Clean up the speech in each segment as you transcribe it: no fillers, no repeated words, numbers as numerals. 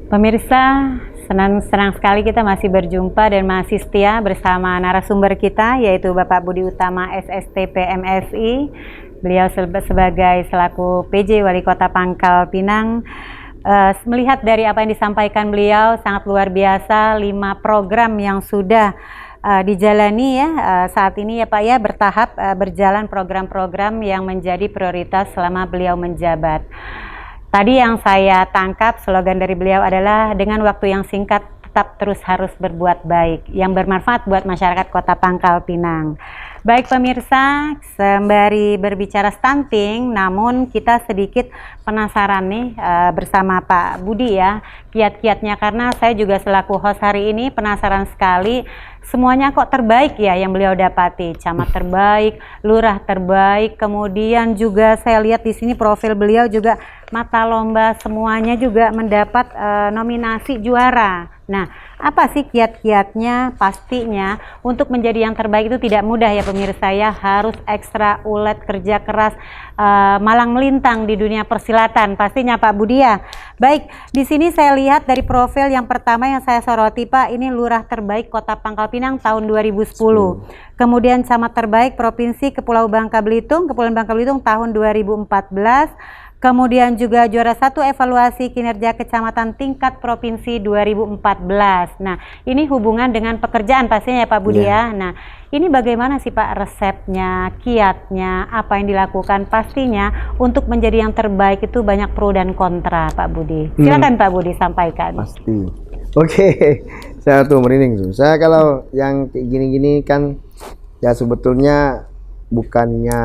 Pemirsa, senang sekali kita masih berjumpa dan masih setia bersama narasumber kita, yaitu Bapak Budi Utama SSTP MSI. Beliau sebagai selaku PJ Wali Kota Pangkal Pinang. Melihat dari apa yang disampaikan beliau, sangat luar biasa 5 program yang sudah dijalani ya saat ini ya Pak ya, bertahap berjalan program-program yang menjadi prioritas selama beliau menjabat. Tadi yang saya tangkap slogan dari beliau adalah dengan waktu yang singkat tetap terus harus berbuat baik yang bermanfaat buat masyarakat Kota Pangkal Pinang. Baik pemirsa, sembari berbicara stunting, namun kita sedikit penasaran nih bersama Pak Budi ya, kiat-kiatnya, karena saya juga selaku host hari ini penasaran sekali. Semuanya kok terbaik ya yang beliau dapati, camat terbaik, lurah terbaik, kemudian juga saya lihat di sini profil beliau juga mata lomba semuanya juga mendapat nominasi juara. Nah, apa sih kiat-kiatnya? Pastinya untuk menjadi yang terbaik itu tidak mudah ya pemirsa ya, harus ekstra ulet, kerja keras, malang melintang di dunia persilatan pastinya Pak Budi ya. Baik, di sini saya lihat dari profil yang pertama yang saya soroti Pak, ini lurah terbaik Kota Pangkal Pinang tahun 2010. Kemudian camat terbaik Provinsi Kepulauan Bangka Belitung tahun 2014. Kemudian juga juara 1 evaluasi kinerja kecamatan tingkat provinsi 2014. Nah, ini hubungan dengan pekerjaan pastinya ya Pak Budi ya. Nah, ini bagaimana sih Pak resepnya, kiatnya, apa yang dilakukan? Pastinya untuk menjadi yang terbaik itu banyak pro dan kontra Pak Budi. Silakan Pak Budi sampaikan. Pasti. Oke, saya tuh merinding tuh. Saya kalau yang kayak gini-gini kan ya sebetulnya bukannya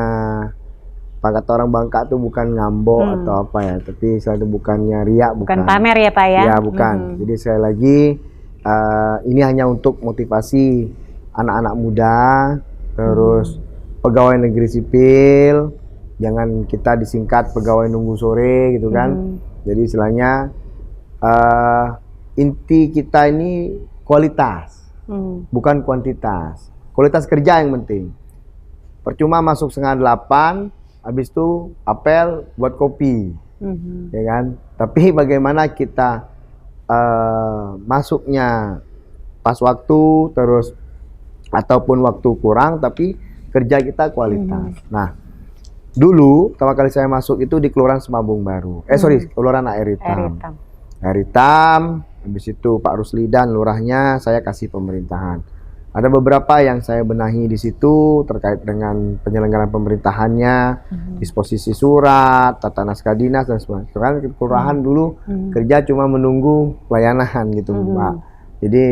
kata orang Bangka tuh bukan ngambok atau apa ya, tapi saya tuh bukannya riak, bukan pamer ya Pak ya? Ya bukan. Jadi sekali lagi ini hanya untuk motivasi anak-anak muda, terus pegawai negeri sipil, jangan kita disingkat pegawai nunggu sore gitu kan. Jadi istilahnya inti kita ini kualitas, bukan kuantitas. Kualitas kerja yang penting. Percuma masuk 7:30 habis itu apel buat kopi, ya kan? Tapi bagaimana kita masuknya pas waktu, terus ataupun waktu kurang, tapi kerja kita kualitas. Nah, dulu pertama kali saya masuk itu di Kelurahan Semabung Baru. Kelurahan Air Hitam. Air Hitam, habis itu Pak Ruslidan lurahnya saya kasih pemerintahan. Ada beberapa yang saya benahi di situ terkait dengan penyelenggaraan pemerintahannya, disposisi surat, tata naskah dinas dan sebagainya. Kan kelurahan dulu kerja cuma menunggu pelayanan gitu, Mbak. Jadi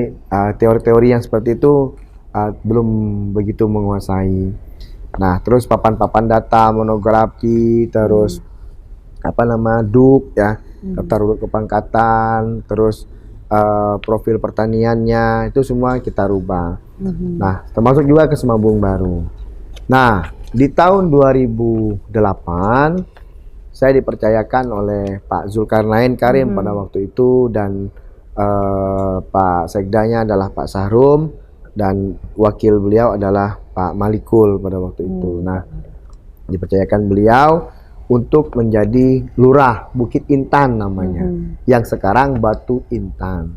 teori-teori yang seperti itu belum begitu menguasai. Nah, terus papan-papan data, monografi, terus DUK ya, daftar urut kepangkatan, terus profil pertaniannya itu semua kita rubah. Nah, termasuk juga ke Semabung Baru. Nah, di tahun 2008 saya dipercayakan oleh Pak Zulkarnain Karim pada waktu itu, dan Pak Sekdanya adalah Pak Sahrum, dan wakil beliau adalah Pak Malikul pada waktu itu. Nah, dipercayakan beliau untuk menjadi lurah Bukit Intan namanya, yang sekarang Batu Intan.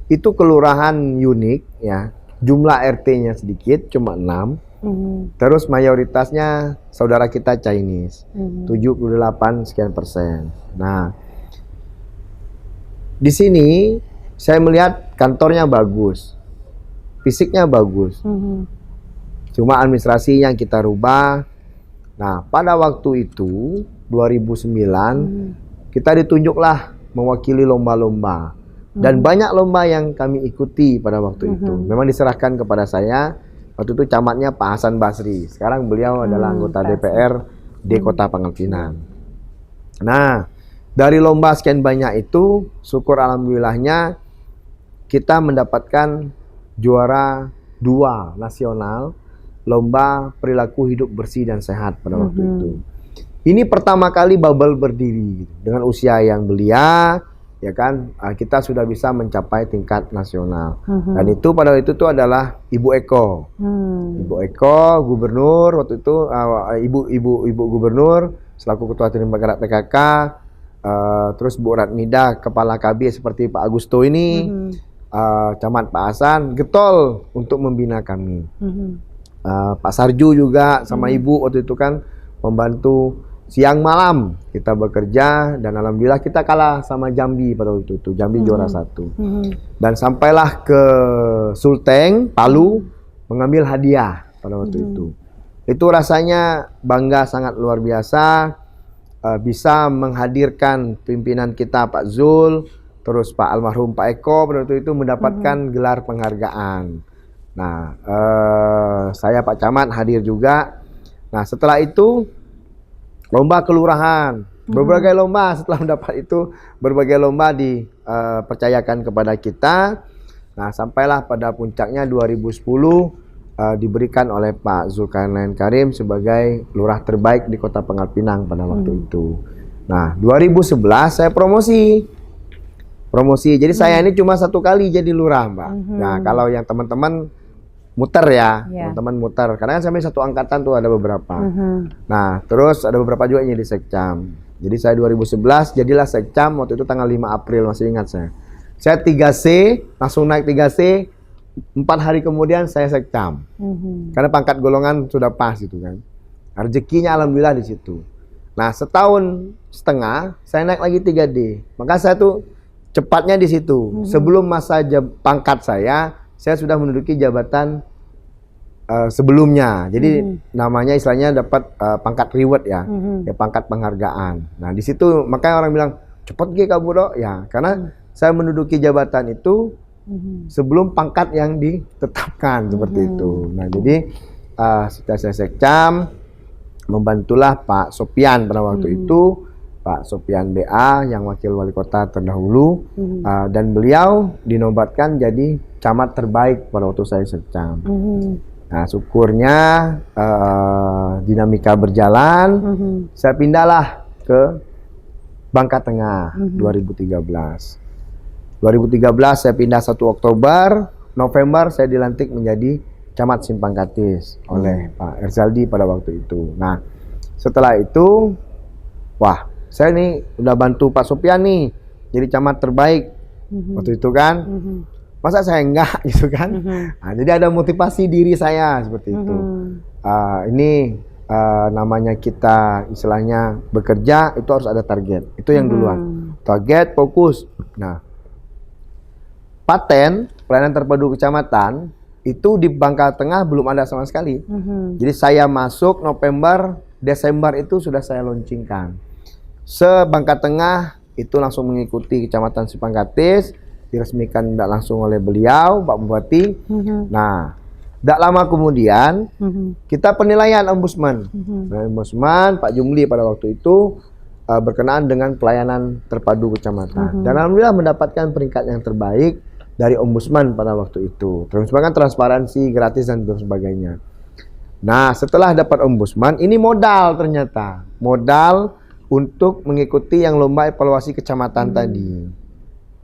Itu kelurahan unik ya, jumlah RT-nya sedikit, cuma 6. Terus mayoritasnya saudara kita Chinese, 78 sekian persen. Nah, di sini saya melihat kantornya bagus, fisiknya bagus, cuma administrasi yang kita rubah. Nah, pada waktu itu 2009 kita ditunjuklah mewakili lomba-lomba, dan banyak lomba yang kami ikuti pada waktu itu. Memang diserahkan kepada saya. Waktu itu camatnya Pak Hasan Basri. Sekarang beliau adalah anggota DPR di Kota Pangkal Pinang. Nah, dari lomba sekian banyak itu, syukur alhamdulillahnya kita mendapatkan juara 2 nasional lomba perilaku hidup bersih dan sehat pada waktu itu. Ini pertama kali Babel berdiri dengan usia yang belia, ya kan, kita sudah bisa mencapai tingkat nasional. Dan itu pada waktu itu adalah Ibu Eko. Ibu Eko, gubernur waktu itu, ibu gubernur selaku ketua tim penggerak PKK, terus Bu Ratmida, Kepala KB seperti Pak Agusto ini, Camat Pak Hasan, getol untuk membina kami. Pak Sarju juga sama Ibu waktu itu kan membantu siang malam kita bekerja, dan alhamdulillah kita kalah sama Jambi pada waktu itu. Jambi juara 1. Dan sampailah ke Sulteng, Palu, mengambil hadiah pada waktu itu. Itu rasanya bangga sangat luar biasa, bisa menghadirkan pimpinan kita Pak Zul, terus Pak almarhum Pak Eko pada waktu itu mendapatkan gelar penghargaan. Nah, saya Pak Camat hadir juga. Nah, setelah itu lomba kelurahan, berbagai lomba. Setelah mendapat itu, berbagai lomba dipercayakan kepada kita. Nah, sampailah pada puncaknya 2010 diberikan oleh Pak Zulkarnain Karim sebagai lurah terbaik di Kota Pangkal Pinang pada waktu itu. Nah, 2011 saya promosi. Jadi saya ini cuma 1 kali jadi lurah, Mbak. Nah, kalau yang teman-teman muter ya, teman-teman muter. Karena kan sampai 1 angkatan tuh ada beberapa. Nah, terus ada beberapa juga yang jadi sekcam. Jadi saya 2011 jadilah sekcam, waktu itu tanggal 5 April, masih ingat saya. Saya 3C, langsung naik 3C, 4 hari kemudian saya sekcam. Karena pangkat golongan sudah pas gitu kan. Rezekinya alhamdulillah di situ. Nah, 1,5 tahun saya naik lagi 3D. Maka saya tuh cepatnya di situ. Sebelum masa pangkat saya sudah menduduki jabatan sebelumnya. Jadi namanya istilahnya dapat pangkat reward ya, ya pangkat penghargaan. Nah di situ makanya orang bilang cepat ge kamu dok ya, karena saya menduduki jabatan itu sebelum pangkat yang ditetapkan seperti itu. Nah jadi setelah saya sekcam, membantulah Pak Sopian pada waktu itu. Pak Sopian BA yang wakil wali kota terdahulu, dan beliau dinobatkan jadi camat terbaik pada waktu saya sekcam. Nah syukurnya dinamika berjalan, saya pindahlah ke Bangka Tengah 2013. 2013 saya pindah 1 Oktober, November saya dilantik menjadi camat Simpang Katis oleh Pak Erzaldi pada waktu itu. Nah setelah itu, wah saya nih udah bantu Pak Sopian nih jadi camat terbaik waktu itu kan, masa saya enggak gitu kan. Nah, jadi ada motivasi diri saya seperti itu. Ini namanya kita istilahnya bekerja itu harus ada target, itu yang duluan. Target, fokus. Nah paten pelayanan terpadu kecamatan itu di Bangka Tengah belum ada sama sekali. Jadi saya masuk November, Desember itu sudah saya launchingkan. Se-Bangka Tengah itu langsung mengikuti Kecamatan Simpang Katis, diresmikan tidak langsung oleh beliau, Pak Bupati. Nah, tidak lama kemudian kita penilaian ombudsman. Ombudsman Pak Jumli pada waktu itu berkenaan dengan pelayanan terpadu kecamatan. Dan alhamdulillah mendapatkan peringkat yang terbaik dari ombudsman pada waktu itu. Terus kan transparansi, gratis dan sebagainya. Nah, setelah dapat ombudsman, ini modal ternyata. Modal untuk mengikuti yang lomba evaluasi kecamatan tadi.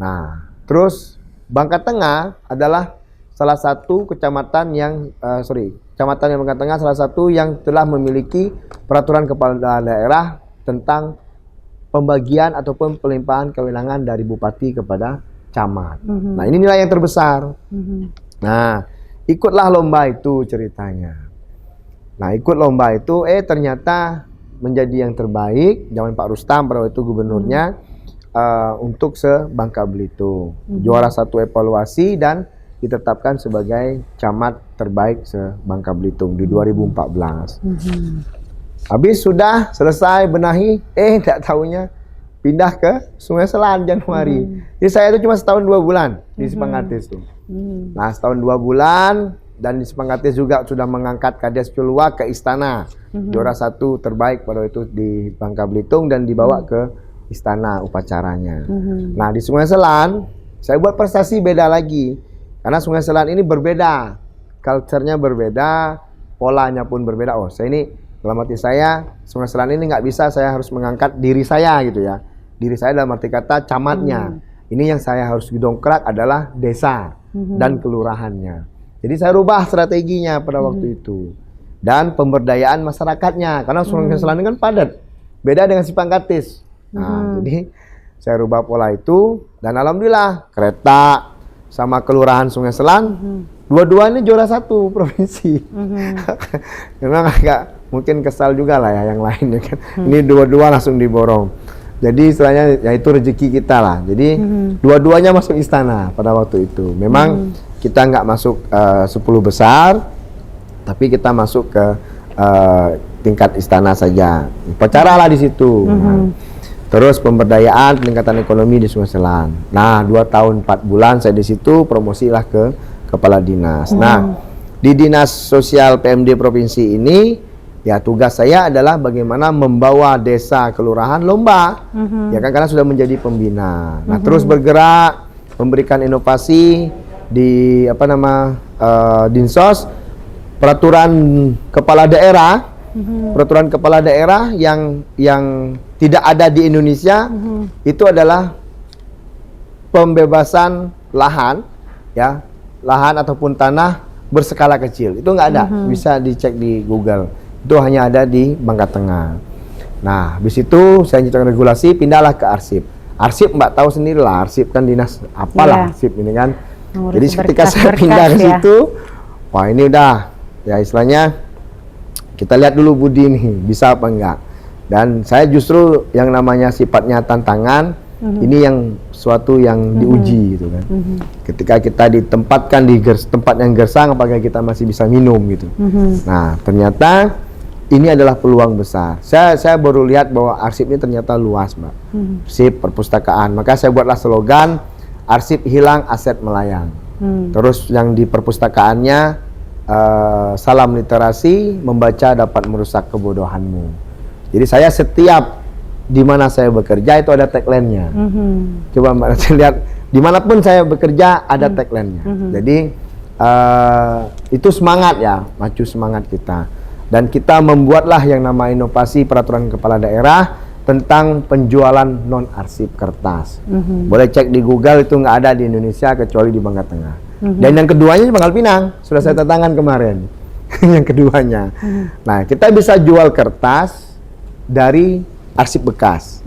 Nah, terus Bangka Tengah adalah salah satu kecamatan yang kecamatan yang Bangka Tengah salah satu yang telah memiliki peraturan kepala daerah tentang pembagian ataupun pelimpahan kewenangan dari bupati kepada camat. Nah, ini nilai yang terbesar. Nah, ikutlah lomba itu ceritanya. Nah, ikut lomba itu ternyata menjadi yang terbaik zaman Pak Rustam pada waktu itu gubernurnya untuk se-Bangka Belitung. Juara 1 evaluasi dan ditetapkan sebagai camat terbaik se-Bangka Belitung di 2014. Habis sudah selesai benahi, tidak tahunya pindah ke Sungai Selan Januari. Jadi saya itu cuma 1 tahun 2 bulan di Simpang Katis tuh. Nah 1 tahun 2 bulan. Dan di Simpang Katis juga sudah mengangkat Kades Culua ke istana. Juara 1 terbaik pada itu di Bangka Belitung dan dibawa ke istana upacaranya. Nah di Sungai Selan saya buat prestasi beda lagi. Karena Sungai Selan ini berbeda. Culture-nya berbeda, polanya pun berbeda. Oh saya ini, dalam arti saya, Sungai Selan ini nggak bisa saya harus mengangkat diri saya gitu ya. Diri saya dalam arti kata camatnya. Ini yang saya harus didongkrak adalah desa dan kelurahannya. Jadi saya rubah strateginya pada waktu itu. Dan pemberdayaan masyarakatnya. Karena Sungai Selan ini kan padat. Beda dengan Simpang Katis. Nah, jadi saya rubah pola itu dan alhamdulillah kereta sama kelurahan Sungai Selan dua-duanya juara 1 provinsi. Memang agak mungkin kesal juga lah ya yang lain ya kan. Ini dua-dua langsung diborong. Jadi istilahnya ya itu rezeki kita lah. Jadi dua-duanya masuk istana pada waktu itu. Memang kita nggak masuk 10 besar, tapi kita masuk ke tingkat istana saja. Upacara lah di situ. Terus pemberdayaan peningkatan ekonomi di Sungai Selan. Nah, 2 tahun 4 bulan saya di situ, promosilah ke kepala dinas. Nah, di dinas sosial PMD provinsi ini, ya tugas saya adalah bagaimana membawa desa kelurahan lomba, ya kan karena sudah menjadi pembina. Nah, terus bergerak memberikan inovasi di Dinsos, peraturan kepala daerah. Peraturan kepala daerah yang tidak ada di Indonesia itu adalah pembebasan lahan, ya, lahan ataupun tanah berskala kecil. Itu nggak ada, bisa dicek di Google. Itu hanya ada di Bangka Tengah. Nah, habis itu saya nyiptakan regulasi, pindahlah ke arsip. Arsip Mbak tahu sendiri lah, arsip kan dinas apalah arsip ini kan. Jadi ketika saya pindah ke situ, wah ini udah, ya istilahnya kita lihat dulu Budi nih bisa apa enggak. Dan saya justru yang namanya sifatnya tantangan ini yang suatu yang diuji gitu kan. Ketika kita ditempatkan di tempat yang gersang, apakah kita masih bisa minum gitu. Nah ternyata ini adalah peluang besar. Saya baru lihat bahwa arsip ini ternyata luas, Mbak. Arsip perpustakaan. Maka saya buatlah slogan arsip hilang aset melayang. Terus yang di perpustakaannya salam literasi, membaca dapat merusak kebodohanmu. Jadi saya setiap di mana saya bekerja itu ada tagline-nya. Coba Mbak lihat, dimanapun saya bekerja ada tagline-nya. Jadi itu semangat ya, macu semangat kita. Dan kita membuatlah yang nama inovasi peraturan kepala daerah tentang penjualan non arsip kertas. Boleh cek di Google, itu nggak ada di Indonesia kecuali di Bangka Tengah. Dan yang keduanya di Pangkal Pinang, sudah saya tantangan kemarin. Yang keduanya. Nah, kita bisa jual kertas dari arsip bekas.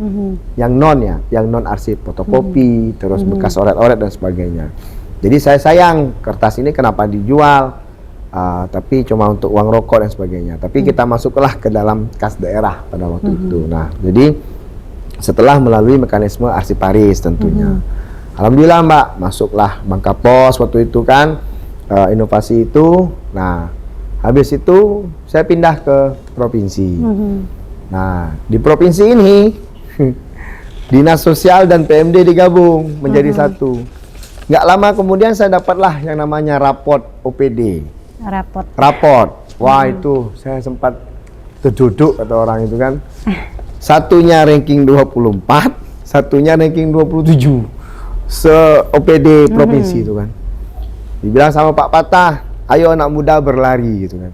Yang non ya, yang non arsip, fotokopi, terus bekas oret-oret dan sebagainya. Jadi saya sayang kertas ini kenapa dijual, tapi cuma untuk uang rokok dan sebagainya. Tapi kita masuklah ke dalam kas daerah pada waktu itu. Nah, jadi setelah melalui mekanisme arsiparis tentunya. Alhamdulillah Mbak, masuklah Bangka Pos waktu itu kan, inovasi itu. Nah, habis itu saya pindah ke provinsi. Nah, di provinsi ini Dinas Sosial dan PMD digabung menjadi satu. Nggak lama kemudian saya dapatlah yang namanya raport OPD. Raport. Wah, itu saya sempat terduduk kata orang itu kan. Satunya ranking 24, satunya ranking 27. Se-OPD provinsi itu kan. Dibilang sama Pak Patah, ayo anak muda berlari gitu kan.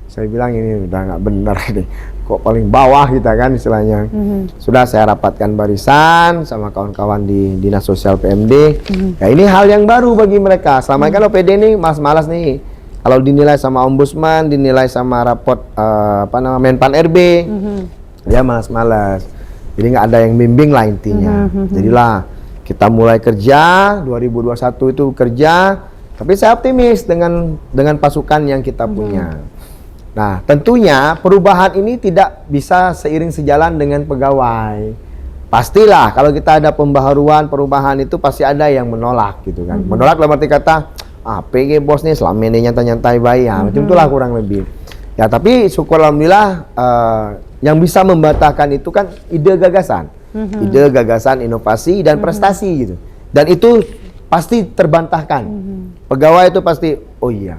Saya bilang ini udah nggak benar ini, kok paling bawah kita kan istilahnya. Sudah saya rapatkan barisan sama kawan-kawan di Dinas Sosial PMD. Ya ini hal yang baru bagi mereka. Selama kan OPD ini malas nih. Kalau dinilai sama Ombudsman, dinilai sama raport Menpan RB, ya malas-malas. Jadi nggak ada yang bimbing lah intinya. Jadilah kita mulai kerja, 2021 itu kerja, tapi saya optimis dengan pasukan yang kita punya. Nah, tentunya perubahan ini tidak bisa seiring sejalan dengan pegawai. Pastilah kalau kita ada pembaharuan, perubahan itu pasti ada yang menolak gitu kan. Menolak dalam arti kata, PG bos nih selama ini nyantai-nyantai baik, ya, macam itulah kurang lebih. Ya, tapi syukur alhamdulillah yang bisa membatalkan itu kan ide gagasan. Ide, gagasan, inovasi, dan prestasi gitu. Dan itu pasti terbantahkan. Pegawai itu pasti, oh iya,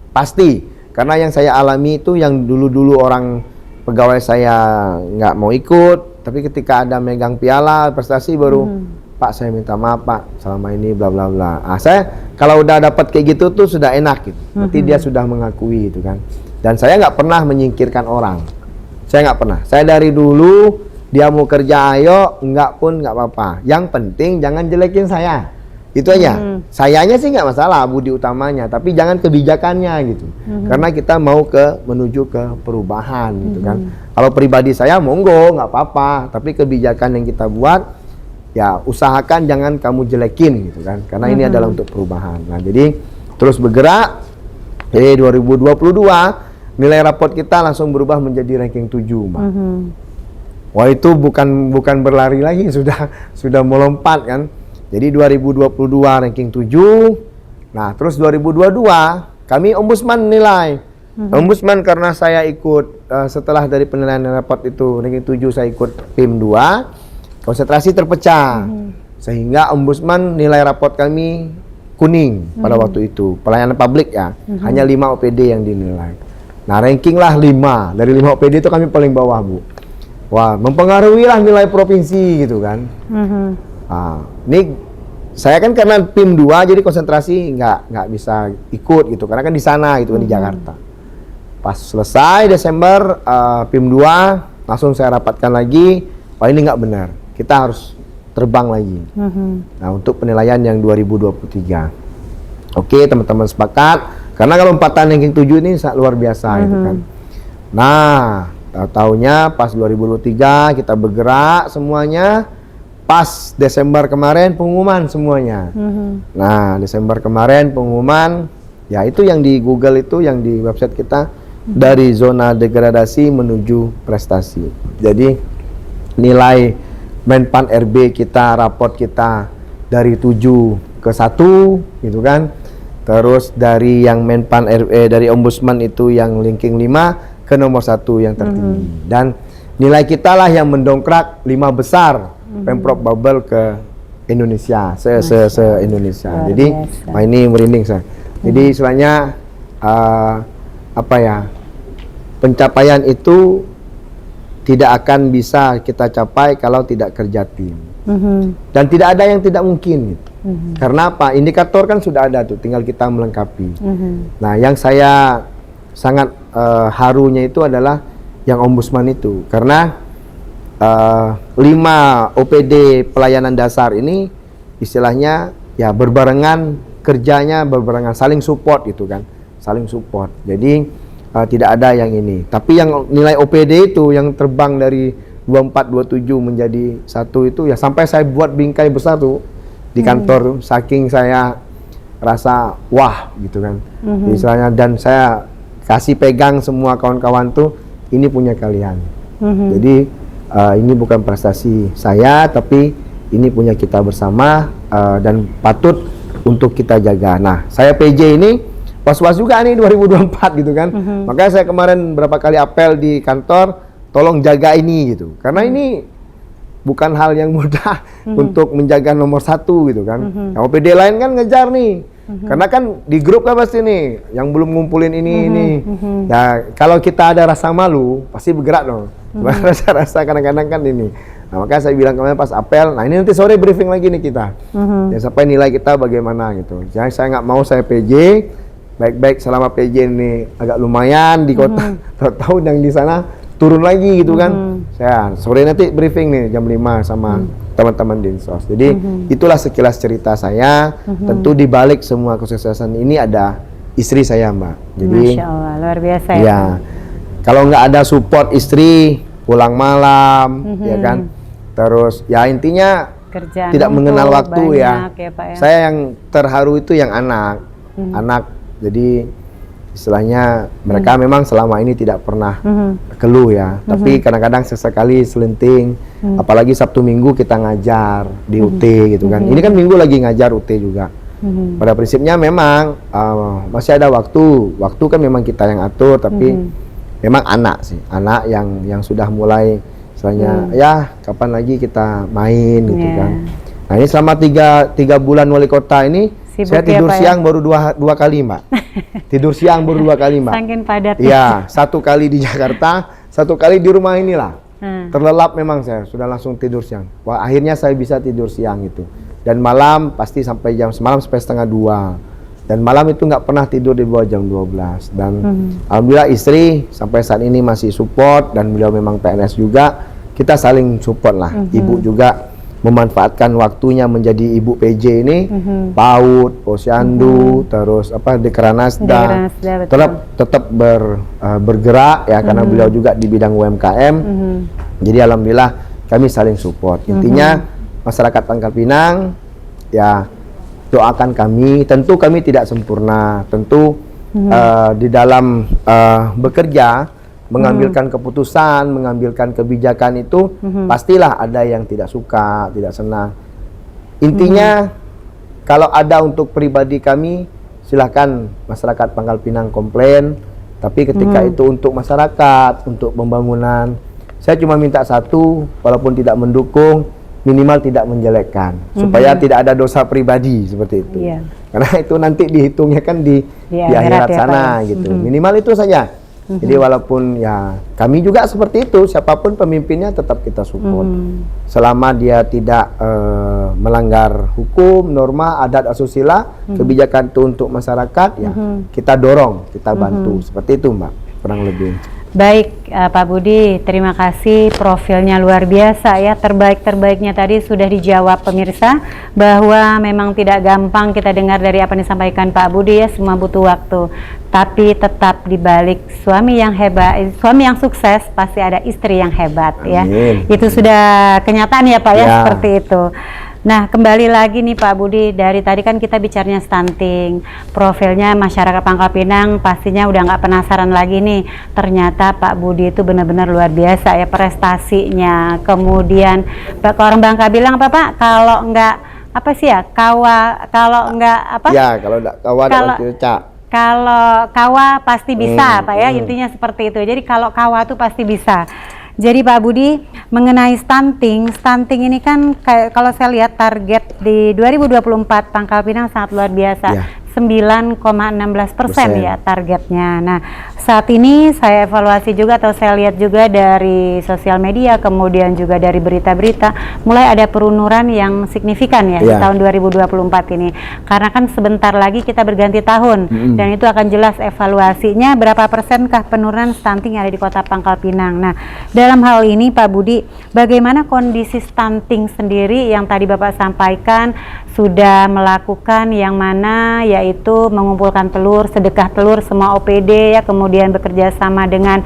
pasti. Karena yang saya alami itu yang dulu-dulu orang pegawai saya nggak mau ikut, tapi ketika ada megang piala prestasi baru, Pak saya minta maaf Pak, selama ini bla bla bla. Saya kalau udah dapat kayak gitu tuh sudah enak gitu. Berarti dia sudah mengakui itu kan. Dan saya nggak pernah menyingkirkan orang. Saya nggak pernah. Saya dari dulu dia mau kerja ayo, enggak pun enggak apa-apa. Yang penting jangan jelekin saya. Itu aja. Sayanya sih nggak masalah, budi utamanya, tapi jangan kebijakannya gitu. Karena kita mau menuju ke perubahan gitu kan. Kalau pribadi saya monggo nggak apa-apa, tapi kebijakan yang kita buat ya usahakan jangan kamu jelekin gitu kan. Karena ini adalah untuk perubahan. Nah, jadi terus bergerak. 2022 nilai raport kita langsung berubah menjadi ranking 7, Mbak. Wah, itu bukan berlari lagi, sudah melompat kan. Jadi 2022 ranking 7. Nah, terus 2022 kami ombudsman nilai. Ombudsman karena saya ikut setelah dari penilaian raport itu ranking 7 saya ikut PIM 2, konsentrasi terpecah. Sehingga ombudsman nilai raport kami kuning pada waktu itu. Pelayanan publik ya. Hanya 5 OPD yang dinilai. Nah, ranking lah 5. Dari 5 OPD itu kami paling bawah, Bu. Wah, mempengaruhi lah nilai provinsi gitu kan. Nah, ini saya kan karena PIM 2 jadi konsentrasi nggak bisa ikut gitu karena kan di sana gitu kan di Jakarta. Pas selesai Desember PIM 2 langsung saya rapatkan lagi, wah ini nggak benar, kita harus terbang lagi. Nah, untuk penilaian yang 2023. Oke, teman-teman sepakat karena kalau lompatan ranking 7 ini sangat luar biasa gitu kan. Nah, tahunnya pas 2023 kita bergerak semuanya. Pas Desember kemarin pengumuman semuanya. Nah, Desember kemarin pengumuman, ya itu yang di Google itu, yang di website kita, dari zona degradasi menuju prestasi. Jadi nilai Menpan RB kita, raport kita dari 7 ke 1 gitu kan. Terus dari yang Menpan RB dari Ombudsman itu yang ranking 5 ke nomor 1 yang tertinggi. Dan nilai kita lah yang mendongkrak 5 besar Pemprov Bubble ke Indonesia, se-Indonesia. Jadi, wah ini merinding saya. Jadi istilahnya apa ya? Pencapaian itu tidak akan bisa kita capai kalau tidak kerja tim. Dan tidak ada yang tidak mungkin. Karena apa? Indikator kan sudah ada tuh, tinggal kita melengkapi. Nah, yang saya sangat harunya itu adalah yang ombudsman itu, karena 5 OPD pelayanan dasar ini istilahnya ya berbarengan, kerjanya berbarengan, saling support gitu kan, saling support. Jadi tidak ada yang ini. Tapi yang nilai OPD itu yang terbang dari 24, 27 menjadi 1 itu ya sampai saya buat bingkai besar tuh di kantor, saking saya rasa wah gitu kan. Istilahnya, dan saya kasih pegang semua kawan-kawan tuh, ini punya kalian. Jadi ini bukan prestasi saya, tapi ini punya kita bersama dan patut untuk kita jaga. Nah, saya PJ ini was-was juga nih 2024 gitu kan. Makanya saya kemarin berapa kali apel di kantor, tolong jaga ini gitu. Karena ini bukan hal yang mudah untuk menjaga nomor 1 gitu kan. Yang OPD lain kan ngejar nih. Karena kan di grup kan pasti nih yang belum ngumpulin ini. Ya, kalau kita ada rasa malu, pasti bergerak dong. Rasa-rasa kadang-kadang kan ini. Nah, makanya saya bilang kemarin pas apel, nah ini nanti sore briefing lagi nih kita. Ya, sampai nilai kita bagaimana gitu. Jadi saya nggak mau saya PJ, baik-baik selama PJ ini agak lumayan di kota, tahu yang di sana turun lagi gitu kan. Saya sore nanti briefing nih jam 5 sama teman-teman Dinsos. Jadi itulah sekilas cerita saya. Tentu di balik semua kesuksesan ini ada istri saya, Mbak. Jadi Masya Allah, luar biasa ya. Ya, kalau nggak ada support istri, pulang malam, ya kan. Terus ya intinya Kerjaan tidak mengenal waktu ya, Pak, ya. Saya yang terharu itu yang anak. Anak, jadi istilahnya mereka memang selama ini tidak pernah keluh ya, tapi kadang-kadang sesekali selenting, apalagi Sabtu Minggu kita ngajar di UT gitu kan. Ini kan Minggu lagi ngajar UT juga. Pada prinsipnya memang masih ada waktu kan memang kita yang atur, tapi memang anak sih, anak yang sudah mulai istilahnya ya kapan lagi kita main gitu kan. Nah, ini selama 3 bulan wali kota ini sibuk saya tidur ya, siang baru dua kali, Mbak. Tidur siang baru 2 kali, Mbak. Saking padat. Iya, 1 kali di Jakarta, 1 kali di rumah inilah. Terlelap memang saya, sudah langsung tidur siang. Wah, akhirnya saya bisa tidur siang itu. Dan malam pasti sampai semalam sampai setengah 2. Dan malam itu nggak pernah tidur di bawah jam 12. Dan alhamdulillah istri sampai saat ini masih support, dan beliau memang PNS juga. Kita saling support lah. Ibu juga memanfaatkan waktunya menjadi ibu PJ ini, PAUD, Posyandu, terus Dekranasda, tetap bergerak ya, karena beliau juga di bidang UMKM. Jadi alhamdulillah kami saling support. Intinya masyarakat Pangkal Pinang ya, doakan kami. Tentu kami tidak sempurna, tentu di dalam bekerja, mengambilkan keputusan, mengambilkan kebijakan itu pastilah ada yang tidak suka, tidak senang. Intinya kalau ada untuk pribadi kami, silahkan masyarakat Pangkal Pinang komplain. Tapi ketika itu untuk masyarakat, untuk pembangunan, saya cuma minta satu, walaupun tidak mendukung, minimal tidak menjelekkan, supaya tidak ada dosa pribadi seperti itu. Karena itu nanti dihitungnya kan di akhirat sana gitu. Minimal itu saja. Jadi walaupun ya kami juga seperti itu, siapapun pemimpinnya tetap kita support. Selama dia tidak melanggar hukum, norma, adat, asusila, kebijakan itu untuk masyarakat, ya kita dorong, kita bantu. Seperti itu Mbak, kurang lebih. Baik, Pak Budi, terima kasih, profilnya luar biasa ya, terbaik-terbaiknya tadi sudah dijawab pemirsa, bahwa memang tidak gampang kita dengar dari apa yang disampaikan Pak Budi ya, semua butuh waktu. Tapi tetap dibalik suami yang hebat, suami yang sukses pasti ada istri yang hebat. Amin. Ya. Itu sudah kenyataan ya Pak ya, seperti itu. Nah, kembali lagi nih Pak Budi, dari tadi kan kita bicaranya stunting, profilnya masyarakat Pangkal Pinang pastinya udah nggak penasaran lagi nih. Ternyata Pak Budi itu benar-benar luar biasa ya prestasinya. Kemudian orang Bangka bilang apa Pak, kalau nggak apa sih ya, kalau nggak apa? Ya, kalau nggak kalau kawa pasti bisa Pak ya, intinya seperti itu. Jadi kalau kawa tuh pasti bisa. Jadi Pak Budi, mengenai stunting ini kan kalau saya lihat target di 2024 Pangkal Pinang sangat luar biasa. 9,16% ya targetnya. Nah, saat ini saya evaluasi juga atau saya lihat juga dari sosial media, kemudian juga dari berita-berita, mulai ada penurunan yang signifikan ya di tahun 2024 ini. Karena kan sebentar lagi kita berganti tahun, dan itu akan jelas evaluasinya berapa persenkah penurunan stunting yang ada di Kota Pangkal Pinang. Nah, dalam hal ini Pak Budi, bagaimana kondisi stunting sendiri yang tadi Bapak sampaikan sudah melakukan yang mana yaitu mengumpulkan telur, sedekah telur semua OPD ya, kemudian bekerja sama dengan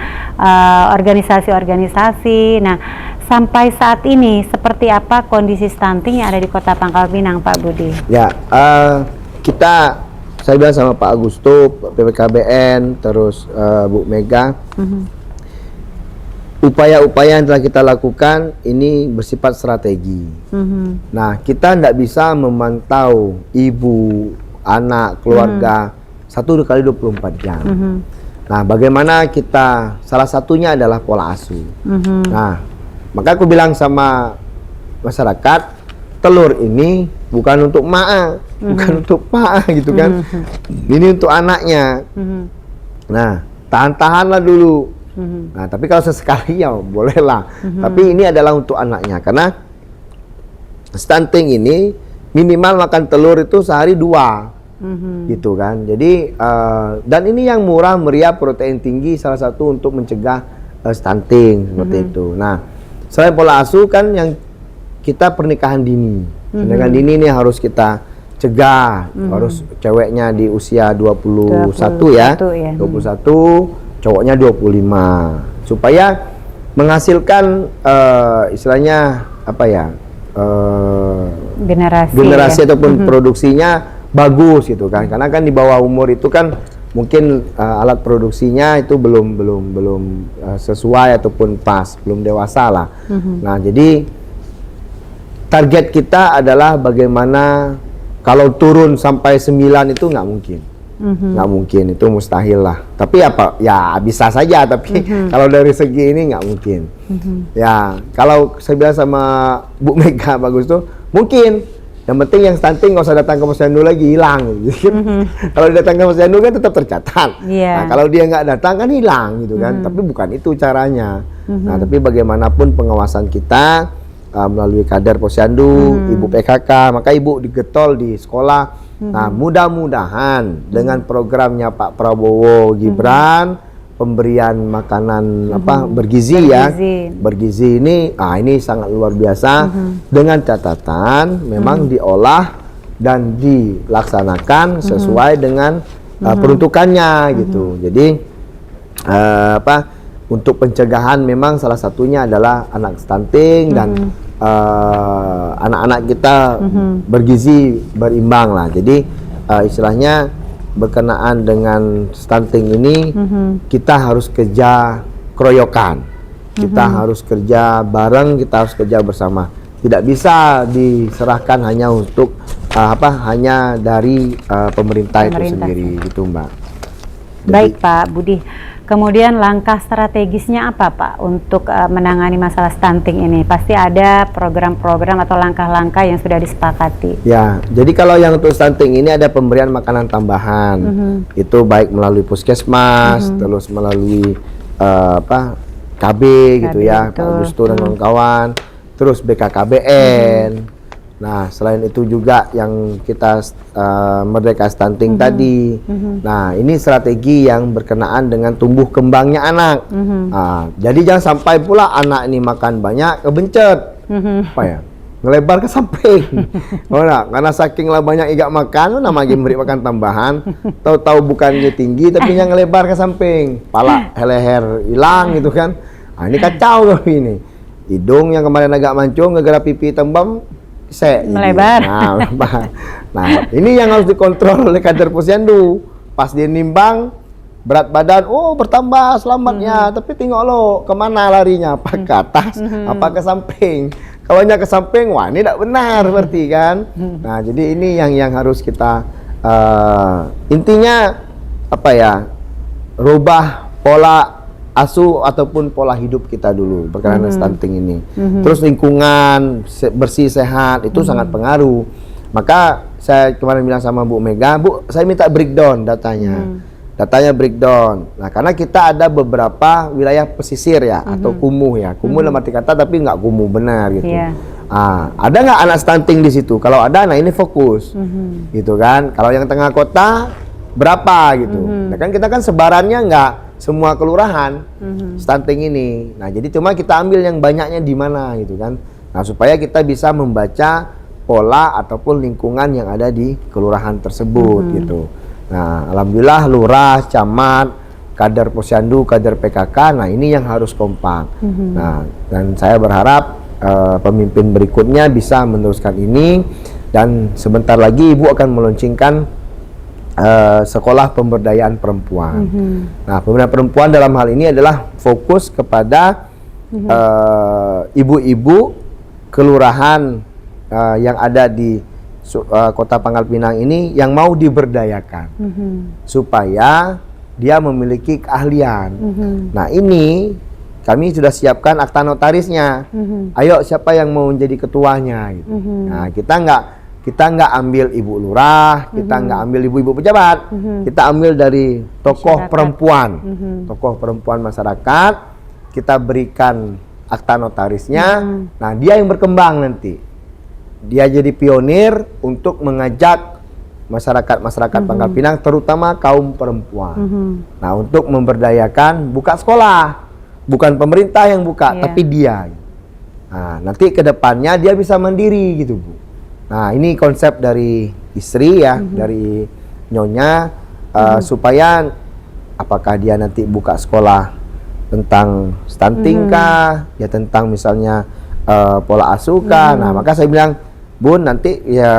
organisasi-organisasi. Nah, sampai saat ini seperti apa kondisi stunting yang ada di Kota Pangkal Pinang Pak Budi? Ya, saya bilang sama Pak Agusto, PPKBN, terus Bu Mega, upaya-upaya yang telah kita lakukan ini bersifat strategi. Nah, kita tidak bisa memantau ibu, anak, keluarga 1 kali 24 jam. Nah, bagaimana kita, salah satunya adalah pola asuh. Nah, maka aku bilang sama masyarakat, telur ini bukan untuk mak, bukan untuk pak gitu kan. Ini untuk anaknya. Nah, tahan-tahanlah dulu. Nah, tapi kalau sesekali ya bolehlah. Tapi ini adalah untuk anaknya, karena stunting ini minimal makan telur itu sehari 2, gitu kan. Jadi dan ini yang murah meriah, protein tinggi, salah satu untuk mencegah stunting seperti itu. Nah, selain pola asuh kan yang kita pernikahan dini. Pernikahan dini ini harus kita cegah. Harus ceweknya di usia 21 ya. 21, cowoknya 25, supaya menghasilkan istilahnya apa ya, generasi ataupun produksinya bagus gitu kan. Karena kan di bawah umur itu kan mungkin alat produksinya itu belum sesuai ataupun pas, belum dewasa lah. Nah, jadi target kita adalah bagaimana kalau turun sampai 9 itu nggak mungkin. Nggak mungkin, itu mustahil lah. Tapi apa ya bisa saja, tapi kalau dari segi ini nggak mungkin. Ya, kalau saya bilang sama Bu Mega bagus tuh, mungkin yang penting yang stunting nggak usah datang ke posyandu lagi, hilang gitu. Kalau dia datang ke posyandu kan tetap tercatat. Nah, kalau dia nggak datang kan hilang gitu kan. Tapi bukan itu caranya. Nah, tapi bagaimanapun pengawasan kita melalui kader posyandu, ibu PKK, maka ibu digetol di sekolah. Nah, mudah-mudahan dengan programnya Pak Prabowo Gibran, pemberian makanan bergizi ya. Bergizi ini ini sangat luar biasa dengan catatan memang diolah dan dilaksanakan sesuai dengan peruntukannya gitu. Jadi untuk pencegahan memang salah satunya adalah anak stunting dan anak-anak kita bergizi berimbang lah. Jadi istilahnya berkenaan dengan stunting ini kita harus kerja keroyokan, kita harus kerja bareng, kita harus kerja bersama. Tidak bisa diserahkan hanya untuk hanya dari pemerintah itu sendiri gitu Mbak. Baik Pak Budi. Kemudian langkah strategisnya apa Pak untuk menangani masalah stunting ini? Pasti ada program-program atau langkah-langkah yang sudah disepakati. Ya, jadi kalau yang untuk stunting ini ada pemberian makanan tambahan. Itu baik melalui puskesmas, terus melalui KB gitu ya, Pak Gusto dan kawan-kawan, terus BKKBN. Nah, selain itu juga yang kita Merdeka Stunting tadi. Nah, ini strategi yang berkenaan dengan tumbuh kembangnya anak. Jadi jangan sampai pula anak ini makan banyak kebencet. Apa ya? Ngelebar ke samping. Karena saking lah banyak igak makan, lagi beri makan tambahan. Tahu-tahu bukannya tinggi tapi yang ngelebar ke samping. Pala leher hilang gitu kan. Ini kacau loh ini. Hidung yang kemarin agak mancung gara-gara pipi tembam melebar. Nah, ini yang harus dikontrol oleh kader posyandu. Pas dia nimbang berat badan, bertambah selamatnya, tapi tengok lo kemana larinya, apa ke atas, apa ke samping. Kalau ke samping, wah ini tidak benar berarti kan. Nah, jadi ini yang harus kita intinya rubah pola asuh ataupun pola hidup kita dulu berkenaan stunting ini. Terus lingkungan bersih sehat itu sangat pengaruh. Maka saya kemarin bilang sama Bu Mega, Bu, saya minta breakdown datanya. Datanya breakdown. Nah, karena kita ada beberapa wilayah pesisir ya atau kumuh ya. Kumuh dalam arti kata tapi nggak kumuh benar gitu. Ada nggak anak stunting di situ? Kalau ada, nah ini fokus. Gitu kan. Kalau yang tengah kota berapa gitu. Nah, kan kita kan sebarannya nggak semua kelurahan stunting ini. Nah, jadi cuma kita ambil yang banyaknya di mana gitu kan. Nah, supaya kita bisa membaca pola ataupun lingkungan yang ada di kelurahan tersebut gitu. Nah, alhamdulillah lurah, camat, kader posyandu, kader PKK, nah ini yang harus kompak. Nah, dan saya berharap pemimpin berikutnya bisa meneruskan ini, dan sebentar lagi Ibu akan meluncurkan sekolah pemberdayaan perempuan. Nah, pemberdayaan perempuan dalam hal ini adalah fokus kepada ibu-ibu kelurahan yang ada di Kota Pangkal Pinang ini yang mau diberdayakan supaya dia memiliki keahlian. Nah, ini kami sudah siapkan akta notarisnya. Ayo siapa yang mau menjadi ketuanya gitu. Nah, kita nggak ambil ibu lurah, kita nggak ambil ibu-ibu pejabat, kita ambil dari tokoh perempuan, tokoh perempuan masyarakat, kita berikan akta notarisnya. Nah, dia yang berkembang nanti, dia jadi pionir untuk mengajak masyarakat Pangkal Pinang, terutama kaum perempuan. Nah, untuk memberdayakan, buka sekolah, bukan pemerintah yang buka, tapi dia. Nah, nanti ke depannya dia bisa mandiri gitu, Bu. Nah, ini konsep dari istri ya, dari Nyonya, supaya apakah dia nanti buka sekolah tentang stunting kah, ya tentang misalnya pola asuh kah. Nah, maka saya bilang, Bun, nanti ya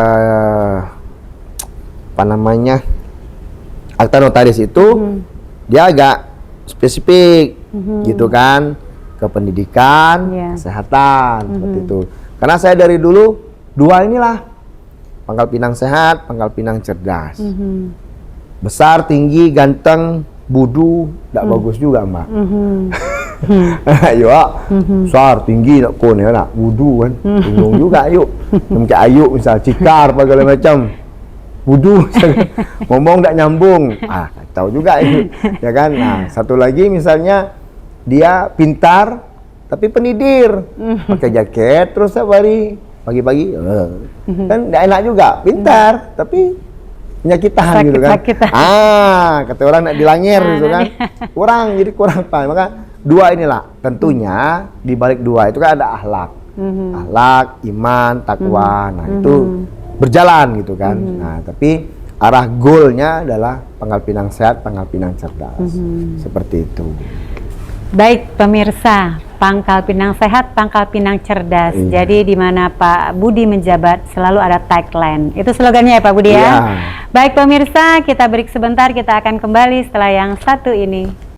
akta notaris itu dia agak spesifik gitu kan, ke pendidikan, kesehatan, seperti itu. Karena saya dari dulu dua inilah, Pangkal Pinang sehat, Pangkal Pinang cerdas. Besar, tinggi, ganteng, budu, tidak bagus juga, Mbak. Besar, tinggi, nak kon ya, nak budu kan, bingung juga. Yuk, macam Ayu misal, cikar, segala macam, budu, ngomong tidak nyambung, tahu juga itu, ya kan. Nah, satu lagi misalnya dia pintar, tapi penidir, pakai jaket, terus setiap hari pagi-pagi, kan tidak enak juga, pintar, tapi penyakitan gitu kan. Sakit-sakitan. Kata orang nak dilangir gitu kan. Jadi kurang paham. Maka dua inilah tentunya di balik dua itu kan ada akhlak. Akhlak, iman, takwa. Nah, itu berjalan gitu kan. Nah, tapi arah goalnya adalah Pangkal Pinang sehat, Pangkal Pinang cerdas. Seperti itu. Baik pemirsa, Pangkal Pinang sehat, Pangkal Pinang cerdas. Iya. Jadi di mana Pak Budi menjabat selalu ada tagline. Itu slogannya ya Pak Budi ya. Iya. Baik pemirsa, kita break sebentar, kita akan kembali setelah yang satu ini.